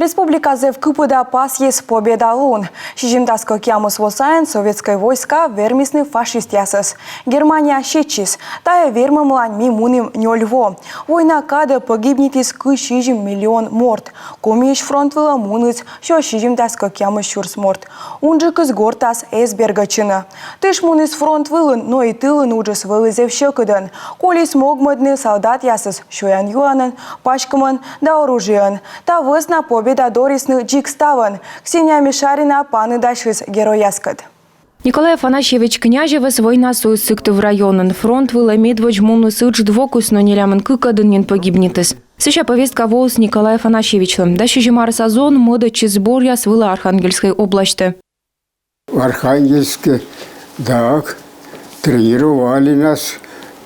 Республика Зев Кыпыда пас есть победа лун. Шижимдаско кямус восайн советское войска вермисны фашист ясыс. Германия щечис. Тая верма млань мимуним нёльво. Война када погибнет из шижим миллион морт. Комиш фронт вела муныц, шо шижимдаско кямус шурс морт. Унжик из гортас эсбергачина. Тыш муныз фронт вылын, но и тылын уджас вылызев щекыдан. Коли смогмадны солдат ясыс, шоян юанан, пачкаман да оружиян. Та весна победа дорисны джикставан. Ксения Мишарина паны дашвис герояскат. Николай Афанасьевич Княжевес война суйсыктыв районын. Фронт выла медвоч мумны сыдж двокус, но нелямын кыкадын погибнетес. Сыща повестка воз Николай Афанасьевичем. Дащи жемар сазон мода чизбор яс выла Архангельской области. В Архангельске, так, тренировали нас,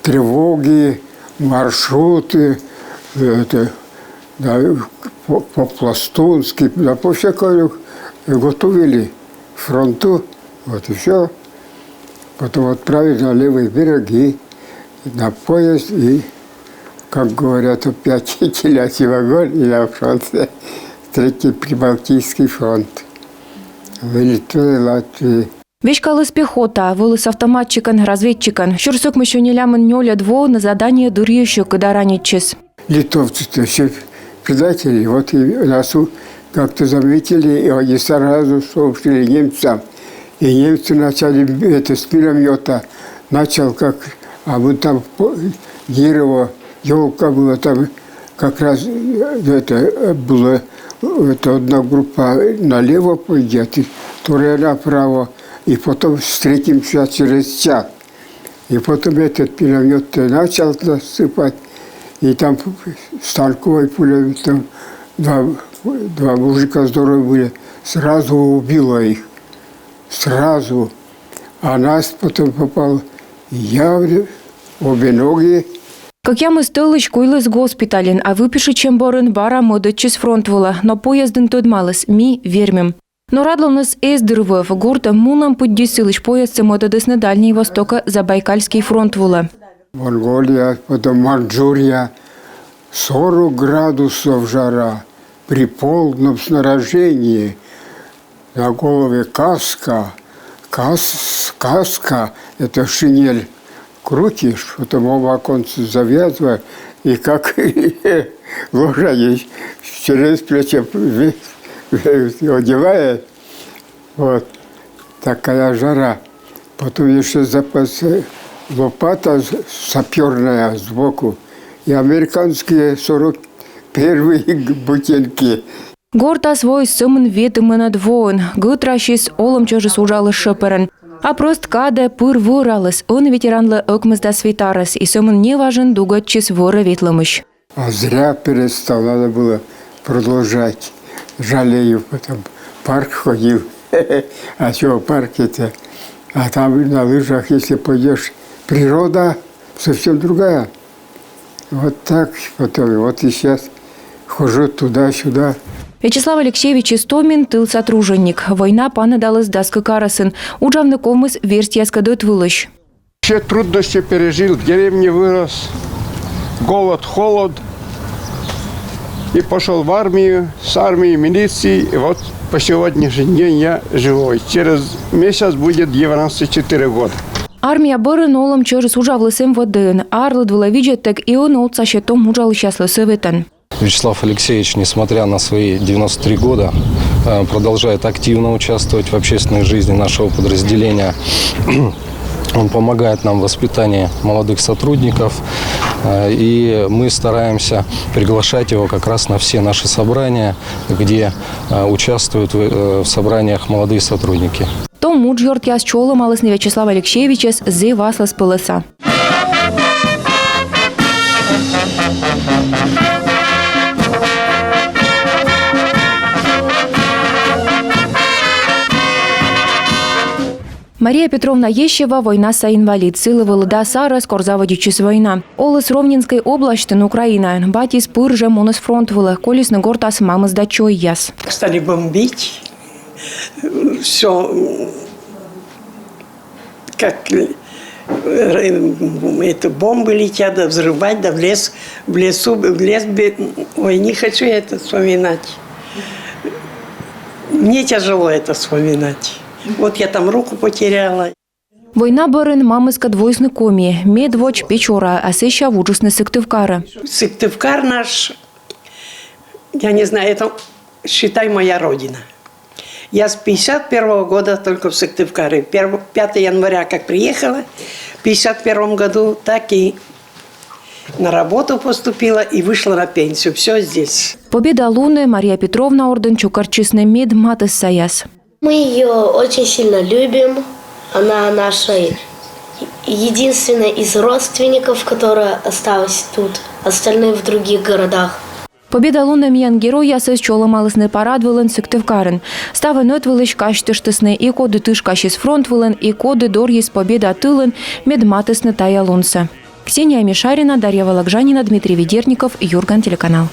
тревоги, маршруты, да, по-пластунски, да, по всякому готовили фронту, вот и все. Потом отправили на левые береги, на поезд и, как говорят, опять Телятий вагон и на фронт, Третий Прибалтийский фронт. В Литве, Латвии. Вешкалыс пехота, вылыс автоматчикан, разведчикан. Шурсок еще не лямын нёля дво на задание дурьющу, когда ранит чес. Литовцы-то все предатели. Вот и нас как-то заметили, и они сразу сообщили немцам. И немцы начали с миномета. Начал как... А вот там дерево, елка была, там как раз это было... Это одна группа налево пойдет, вторая направо. И потом встретимся через час. И потом этот миномет начал насыпать. И там станковой пулей там два мужика здоровые были. Сразу убило их. Сразу. А нас потом попал я, обе ноги. Как я мыстылыч куйлыс госпитален, а выпиши чем борын бара модычис фронт вола, но поездын тодмалыс, ми вермем. Но радловныс эсдырвов гурта мунам поддесылыч поезд модадыс на Дальний Востока Забайкальский фронт вола. Монголия, потом Манчжурия, 40 градусов жара при полном снаряжении. На голове каска, это шинель. Крутишь, потом оба оконца завязываешь, и как лошадь через плечо одевает. Вот такая жара. Потом еще запас лопата саперная сбоку и американские 41-е бутылки. Горта свой сымын ветымы над воин, гытращис олым чожыс ужалы шыпырын. А прост каде пыр выралыс, он ветеранлы ыкмызда светарыс, и сымын не важен дугатчис вора ветлымыш. А зря перестал, надо было продолжать. Жалею, потом парк ходил. А что в парке-то? А там на лыжах, если пойдешь, природа совсем другая. Вот так потом, вот и сейчас хожу туда-сюда. Вячеслав Алексеевич Истомин тыл сотруженик. Война паны далась даска карасын. Уджавны комыс верстияска дотвылыш. Все трудности пережил, в деревне вырос. Голод, холод. И пошел в армию, с армией, милиции. И вот по сегодняшний день я живой. Через месяц будет 94 года. Армия бырын олым чожыс ужавлыс МВД. Арлы двуловиджет, так и он олца щетом ужалы счастлы советан. Вячеслав Алексеевич, несмотря на свои 93 года, продолжает активно участвовать в общественной жизни нашего подразделения. Он помогает нам в воспитании молодых сотрудников, и мы стараемся приглашать его как раз на все наши собрания, где участвуют в собраниях молодые сотрудники. Том муджорт яс чолом алысны Вячеслав Алексеевичес зе васлас пылыса. Мария Петровна Ещева война са инвалид. Силы вылыда сара скорзаводичис война. Олыс Ровнинской области Украина. Батис пыржа монос фронт вылы. Колес на гортас мамы сдачой яс. Стали бомбить. Все как это, бомбы летят, да взрывать, да в лес, ой, не хочу я это вспоминать. Мне тяжело это вспоминать. Вот я там руку потеряла. Война барин мамиска двойсны комі, медвоч печора, а сеща вуджусны Сыктывкары. Сыктывкар наш, я не знаю, это, считай, моя родина. Я с 51 года только в Сыктывкаре. 5 января, как приехала, в 51 году, так и на работу поступила и вышла на пенсию. Все здесь. Победа Луны Мария Петровна орден чукарчисны мед матыс саяс. Мы ее очень сильно любим. Она наша единственная из родственников, которая осталась тут. Остальные в других городах. Победа Луны миян герой ясыз чолы малысны парад вылын Сыктывкарын. Ставы нөт вылыш каштыштысны и коды тыш кашис фронт вылын и коды дор есть победа тылын мед матысны тая лунса. Ксения Мишарина, Дарья Вологжанина, Дмитрий Ведерников, Юрган, телеканал.